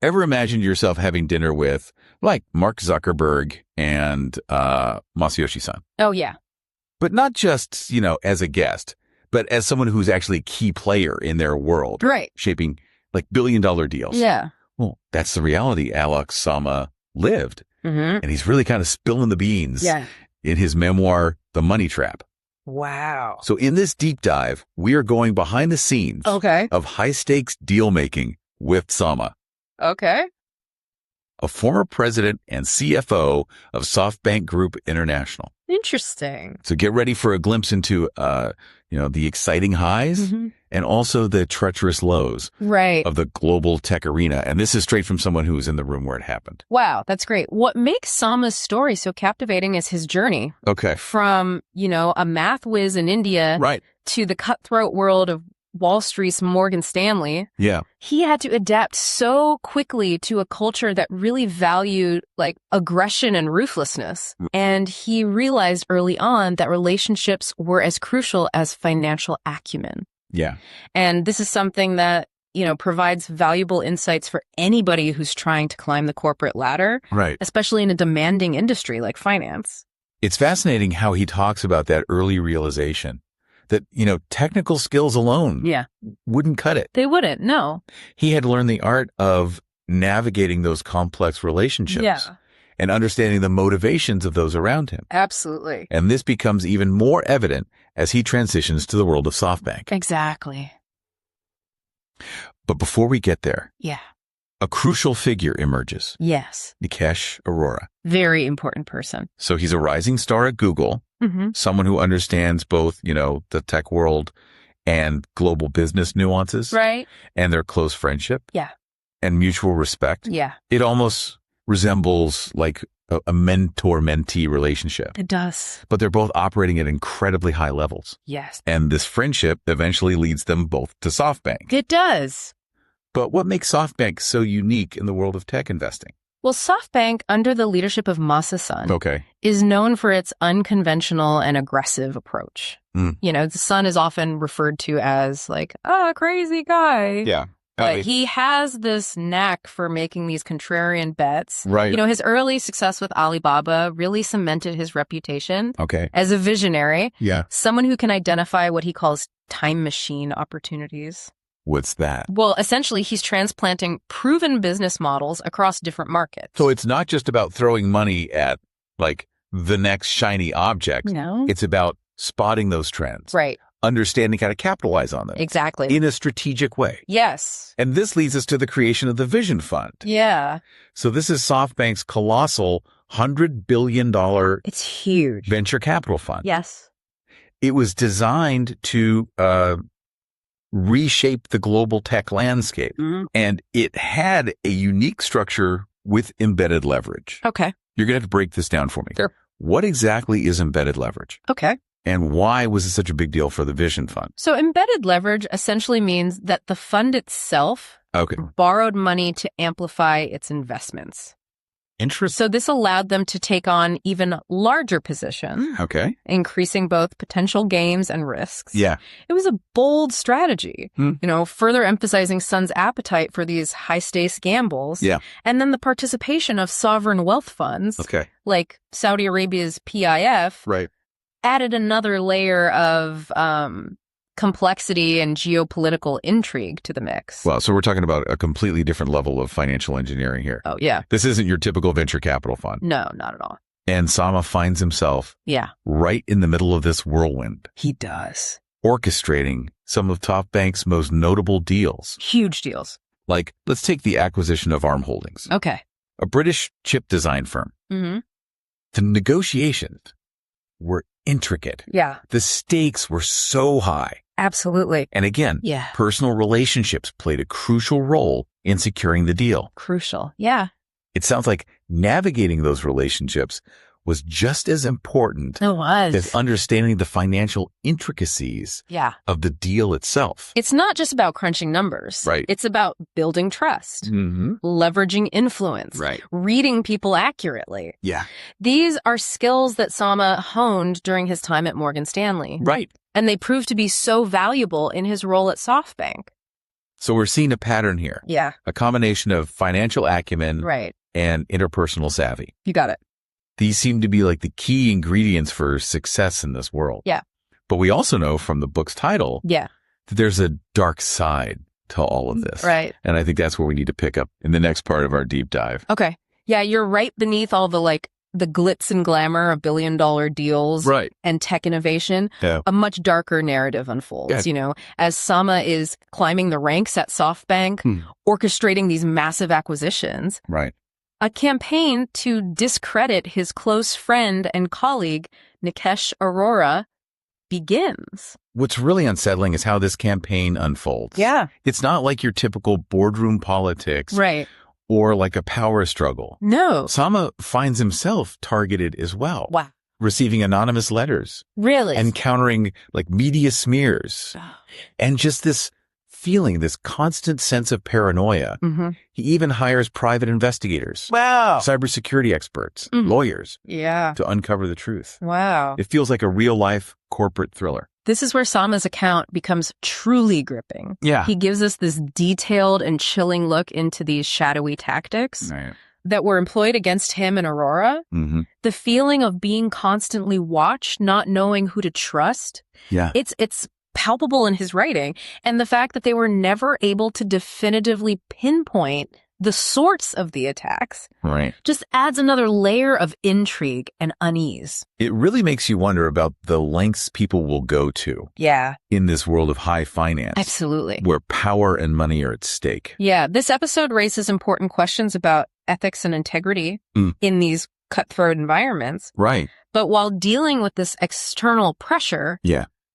ever imagined yourself having dinner with like Mark Zuckerberg and Masayoshi-san? Oh, yeah. But not just, as a guest, but as someone who's actually a key player in their world. Right. Shaping like billion-dollar deals. Yeah. Well, that's the reality Alok Sama lived. Mm-hmm. And he's really kind of spilling the beans in his memoir, The Money Trap. Wow. So in this deep dive, we are going behind the scenes of high-stakes deal-making with Sama. Okay. A former president and CFO of SoftBank Group International. Interesting. So get ready for a glimpse into, the exciting highs and also the treacherous lows of the global tech arena. And this is straight from someone who was in the room where it happened. Wow, that's great. What makes Sama's story so captivating is his journey. Okay. From, a math whiz in India to the cutthroat world of Wall Street's Morgan Stanley. Yeah. He had to adapt so quickly to a culture that really valued like aggression and ruthlessness. And he realized early on that relationships were as crucial as financial acumen. Yeah. And this is something that, provides valuable insights for anybody who's trying to climb the corporate ladder. Right. Especially in a demanding industry like finance. It's fascinating how he talks about that early realization that, technical skills alone wouldn't cut it. They wouldn't, no. He had learned the art of navigating those complex relationships and understanding the motivations of those around him. Absolutely. And this becomes even more evident as he transitions to the world of SoftBank. Exactly. But before we get there, a crucial figure emerges. Yes. Nikesh Arora. Very important person. So he's a rising star at Google, someone who understands both, the tech world and global business nuances. Right. And their close friendship. Yeah. And mutual respect. Yeah. It almost resembles like a mentor-mentee relationship. It does. But they're both operating at incredibly high levels. Yes. And this friendship eventually leads them both to SoftBank. It does. But what makes SoftBank so unique in the world of tech investing? Well, SoftBank, under the leadership of Masa-san, is known for its unconventional and aggressive approach. The son is often referred to as like, a crazy guy. Yeah. But he has this knack for making these contrarian bets. Right. His early success with Alibaba really cemented his reputation as a visionary. Yeah. Someone who can identify what he calls time machine opportunities. What's that? Well, essentially, he's transplanting proven business models across different markets. So it's not just about throwing money at, like, the next shiny object. No. It's about spotting those trends. Right. Understanding how to capitalize on them. Exactly. In a strategic way. Yes. And this leads us to the creation of the Vision Fund. Yeah. So this is SoftBank's colossal $100 billion it's huge venture capital fund. Yes. It was designed to reshape the global tech landscape. And it had a unique structure with embedded leverage. Okay. You're going to have to break this down for me. Sure. What exactly is embedded leverage? Okay. And why was it such a big deal for the Vision Fund? So embedded leverage essentially means that the fund itself borrowed money to amplify its investments. Interesting. So this allowed them to take on even larger positions. Okay. Increasing both potential gains and risks. Yeah. It was a bold strategy, further emphasizing Sun's appetite for these high-stakes gambles. Yeah. And then the participation of sovereign wealth funds, like Saudi Arabia's PIF, added another layer of complexity and geopolitical intrigue to the mix. Well, so we're talking about a completely different level of financial engineering here. Oh, yeah. This isn't your typical venture capital fund. No, not at all. And Sama finds himself right in the middle of this whirlwind. He does. Orchestrating some of SoftBank's most notable deals. Huge deals. Like, let's take the acquisition of ARM Holdings. Okay. A British chip design firm. The negotiations were intricate. Yeah. The stakes were so high. Absolutely. And again, personal relationships played a crucial role in securing the deal. Crucial. Yeah. It sounds like navigating those relationships was just as important as understanding the financial intricacies of the deal itself. It's not just about crunching numbers. Right. It's about building trust, leveraging influence, reading people accurately. Yeah. These are skills that Sama honed during his time at Morgan Stanley. Right. And they proved to be so valuable in his role at SoftBank. So we're seeing a pattern here. Yeah. A combination of financial acumen right. and interpersonal savvy. You got it. These seem to be like the key ingredients for success in this world. Yeah. But we also know from the book's title that there's a dark side to all of this. Right. And I think that's where we need to pick up in the next part of our deep dive. Okay. Yeah, you're right beneath all the the glitz and glamour of billion-dollar deals and tech innovation. Yeah. A much darker narrative unfolds, as Sama is climbing the ranks at SoftBank, orchestrating these massive acquisitions. Right. A campaign to discredit his close friend and colleague, Nikesh Arora, begins. What's really unsettling is how this campaign unfolds. Yeah. It's not like your typical boardroom politics. Right. Or like a power struggle. No. Sama finds himself targeted as well. Wow. Receiving anonymous letters. Really? Encountering media smears. And just this feeling, this constant sense of paranoia. Mm-hmm. He even hires private investigators. Wow. Cybersecurity experts, lawyers. Yeah. To uncover the truth. Wow. It feels like a real life corporate thriller. This is where Sama's account becomes truly gripping. Yeah. He gives us this detailed and chilling look into these shadowy tactics that were employed against him and Aurora. Mm-hmm. The feeling of being constantly watched, not knowing who to trust. Yeah. It's palpable in his writing. And the fact that they were never able to definitively pinpoint the sorts of the attacks just adds another layer of intrigue and unease. It really makes you wonder about the lengths people will go to in this world of high finance. Absolutely. Where power and money are at stake. Yeah, this episode raises important questions about ethics and integrity in these cutthroat environments. Right. But while dealing with this external pressure,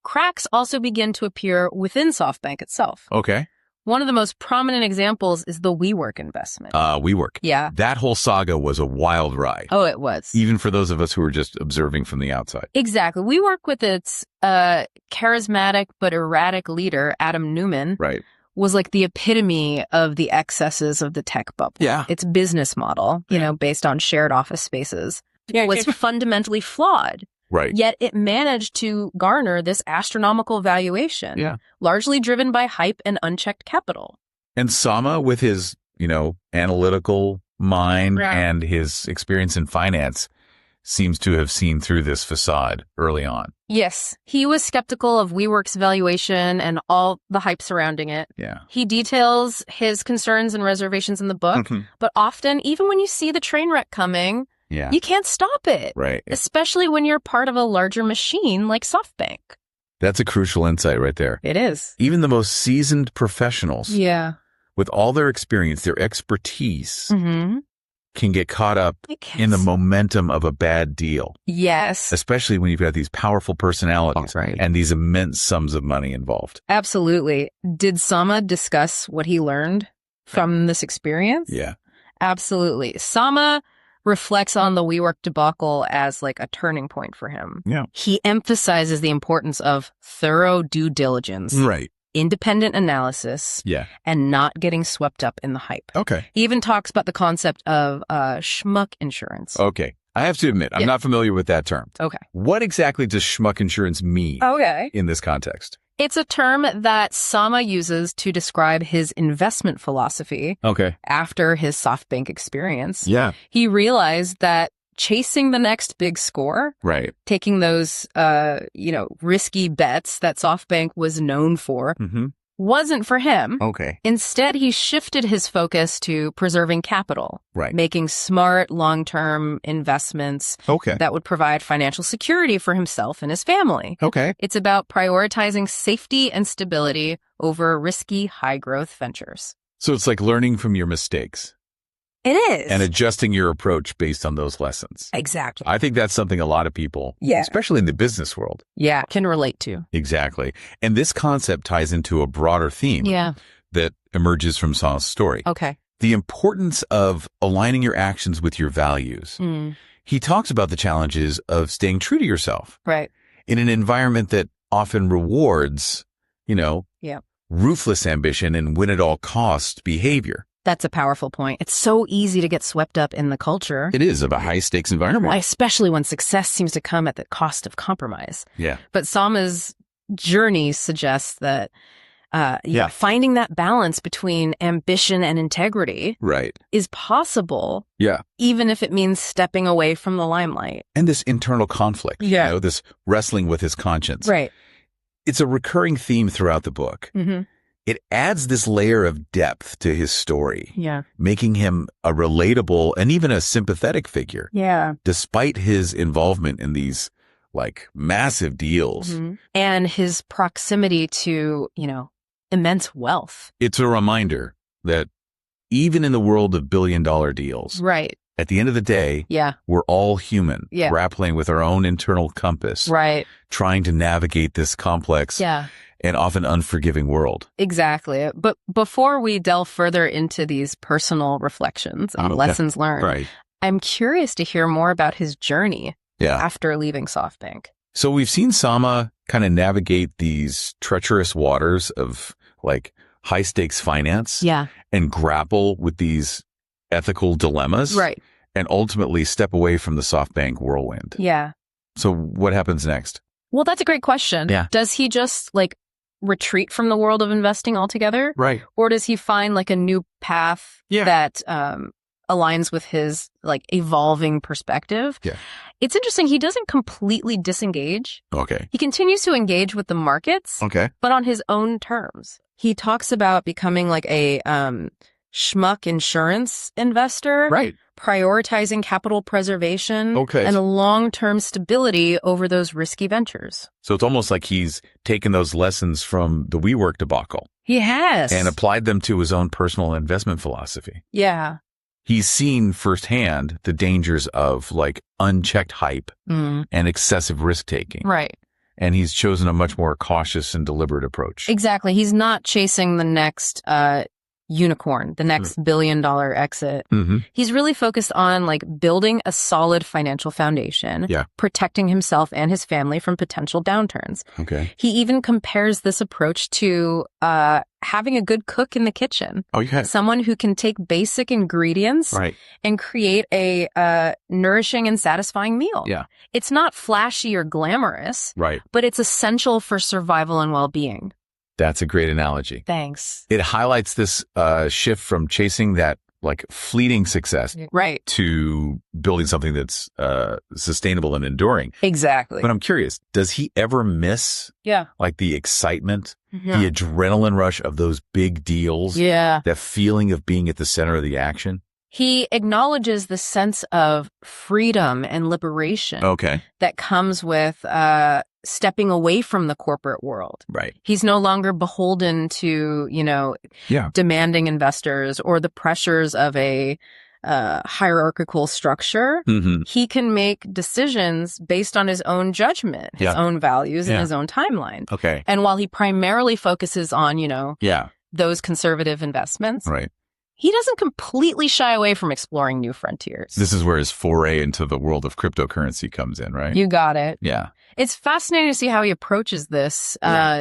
cracks also begin to appear within SoftBank itself. Okay. One of the most prominent examples is the WeWork investment. WeWork. Yeah. That whole saga was a wild ride. Oh, it was. Even for those of us who were just observing from the outside. Exactly. WeWork, with its charismatic but erratic leader, Adam Neumann, was like the epitome of the excesses of the tech bubble. Yeah. Its business model, based on shared office spaces, was fundamentally flawed. Right. Yet it managed to garner this astronomical valuation, largely driven by hype and unchecked capital. And Sama, with his, analytical mind and his experience in finance, seems to have seen through this facade early on. Yes. He was skeptical of WeWork's valuation and all the hype surrounding it. Yeah. He details his concerns and reservations in the book, but often, even when you see the train wreck coming, you can't stop it. Right. Especially when you're part of a larger machine like SoftBank. That's a crucial insight right there. It is. Even the most seasoned professionals, with all their experience, their expertise, can get caught up in the momentum of a bad deal. Yes. Especially when you've got these powerful personalities and these immense sums of money involved. Absolutely. Did Sama discuss what he learned from this experience? Yeah. Absolutely. Sama reflects on the WeWork debacle as like a turning point for him. Yeah. He emphasizes the importance of thorough due diligence. Right. Independent analysis. Yeah. And not getting swept up in the hype. Okay. He even talks about the concept of schmuck insurance. Okay. I have to admit, I'm not familiar with that term. Okay. What exactly does schmuck insurance mean in this context? It's a term that Sama uses to describe his investment philosophy after his SoftBank experience. Yeah. He realized that chasing the next big score, taking those, risky bets that SoftBank was known for, wasn't for him. Okay. Instead, he shifted his focus to preserving capital, making smart long-term investments that would provide financial security for himself and his family. Okay. It's about prioritizing safety and stability over risky high-growth ventures. So it's like learning from your mistakes. It is. And adjusting your approach based on those lessons. Exactly. I think that's something a lot of people, especially in the business world, can relate to. Exactly. And this concept ties into a broader theme that emerges from Sama's story. Okay. The importance of aligning your actions with your values. He talks about the challenges of staying true to yourself. Right. In an environment that often rewards, ruthless ambition and win-at-all-cost behavior. That's a powerful point. It's so easy to get swept up in the culture. It is of a high-stakes environment. Especially when success seems to come at the cost of compromise. Yeah. But Sama's journey suggests that finding that balance between ambition and integrity is possible. Yeah. Even if it means stepping away from the limelight. And this internal conflict, this wrestling with his conscience. Right. It's a recurring theme throughout the book. Mm-hmm. It adds this layer of depth to his story, making him a relatable and even a sympathetic figure. Yeah. Despite his involvement in these massive deals. Mm-hmm. And his proximity to, immense wealth. It's a reminder that even in the world of billion-dollar deals, at the end of the day, we're all human, grappling with our own internal compass, trying to navigate this complex and often unforgiving world. Exactly. But before we delve further into these personal reflections and lessons learned, I'm curious to hear more about his journey after leaving SoftBank. So we've seen Sama kind of navigate these treacherous waters of high stakes finance and grapple with these ethical dilemmas and ultimately step away from the SoftBank whirlwind. Yeah. So what happens next? Well, that's a great question. Yeah. Does he just retreat from the world of investing altogether? Right. Or does he find a new path that aligns with his evolving perspective? Yeah. It's interesting. He doesn't completely disengage. Okay. He continues to engage with the markets. Okay. But on his own terms. He talks about becoming a schmuck insurance investor. Right. Prioritizing capital preservation and long-term stability over those risky ventures. So it's almost like he's taken those lessons from the WeWork debacle. He has. And applied them to his own personal investment philosophy. Yeah. He's seen firsthand the dangers of unchecked hype and excessive risk-taking. Right. And he's chosen a much more cautious and deliberate approach. Exactly. He's not chasing the next unicorn, the next billion-dollar exit. Mm-hmm. He's really focused on building a solid financial foundation, protecting himself and his family from potential downturns. Okay. He even compares this approach to having a good cook in the kitchen. Oh, yeah. Someone who can take basic ingredients and create a nourishing and satisfying meal. Yeah. It's not flashy or glamorous, but it's essential for survival and well-being. That's a great analogy. Thanks. It highlights this shift from chasing that fleeting success to building something that's sustainable and enduring. Exactly. But I'm curious, does he ever miss the excitement, the adrenaline rush of those big deals? Yeah. That feeling of being at the center of the action? He acknowledges the sense of freedom and liberation that comes with stepping away from the corporate world. Right. He's no longer beholden to, demanding investors or the pressures of a hierarchical structure. Mm-hmm. He can make decisions based on his own judgment, his own values, and his own timeline. Okay. And while he primarily focuses on, those conservative investments, he doesn't completely shy away from exploring new frontiers. This is where his foray into the world of cryptocurrency comes in, right? You got it. Yeah. It's fascinating to see how he approaches this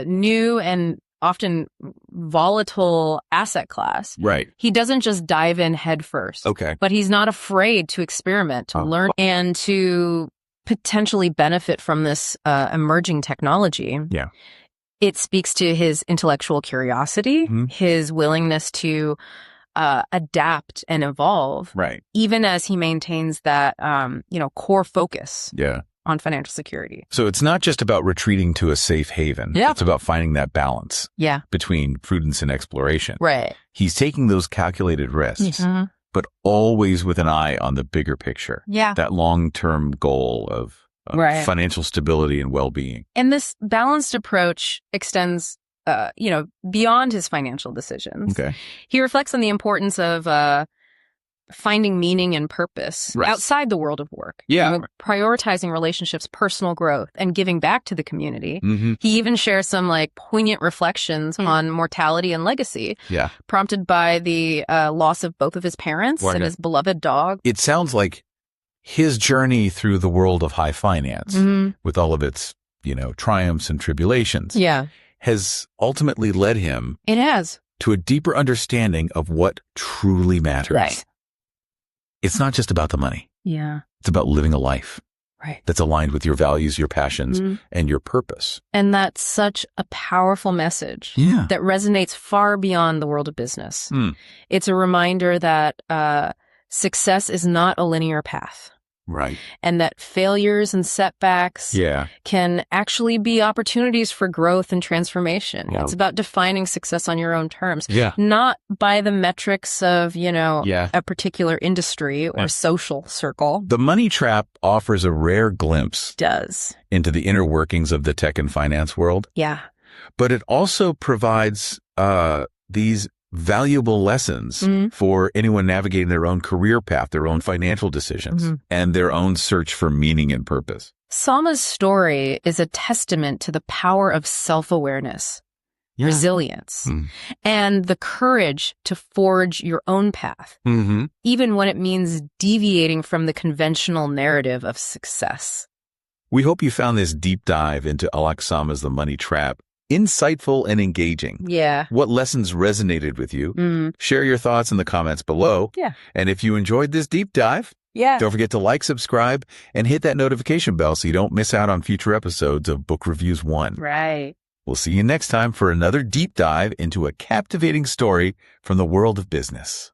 new and often volatile asset class. Right. He doesn't just dive in head first. Okay. But he's not afraid to experiment, to learn, and to potentially benefit from this emerging technology. Yeah. It speaks to his intellectual curiosity, his willingness to adapt and evolve, even as he maintains that, core focus on financial security. So it's not just about retreating to a safe haven. Yeah. It's about finding that balance between prudence and exploration. Right. He's taking those calculated risks, but always with an eye on the bigger picture. Yeah. That long-term goal of financial stability and well-being. And this balanced approach extends beyond his financial decisions. Okay. He reflects on the importance of finding meaning and purpose outside the world of work. Yeah. Prioritizing relationships, personal growth, and giving back to the community. Mm-hmm. He even shares some poignant reflections on mortality and legacy. Yeah. Prompted by the loss of both of his parents and his beloved dog. It sounds like his journey through the world of high finance, with all of its, triumphs and tribulations. Yeah. Has ultimately led him to a deeper understanding of what truly matters. Right. It's not just about the money. Yeah. It's about living a life Right. That's aligned with your values, your passions, and your purpose. And that's such a powerful message that resonates far beyond the world of business. It's a reminder that success is not a linear path. Right. And that failures and setbacks can actually be opportunities for growth and transformation. It's about defining success on your own terms, not by the metrics of, a particular industry or social circle. The Money Trap offers a rare glimpse into the inner workings of the tech and finance world. Yeah. But it also provides these valuable lessons for anyone navigating their own career path, their own financial decisions, and their own search for meaning and purpose. Sama's story is a testament to the power of self-awareness, resilience, and the courage to forge your own path, even when it means deviating from the conventional narrative of success. We hope you found this deep dive into Alok Sama's The Money Trap insightful and engaging. Yeah. What lessons resonated with you? Share your thoughts in the comments below. Yeah. And if you enjoyed this deep dive, don't forget to like, subscribe, and hit that notification bell so you don't miss out on future episodes of Book Reviews 1. Right. We'll see you next time for another deep dive into a captivating story from the world of business.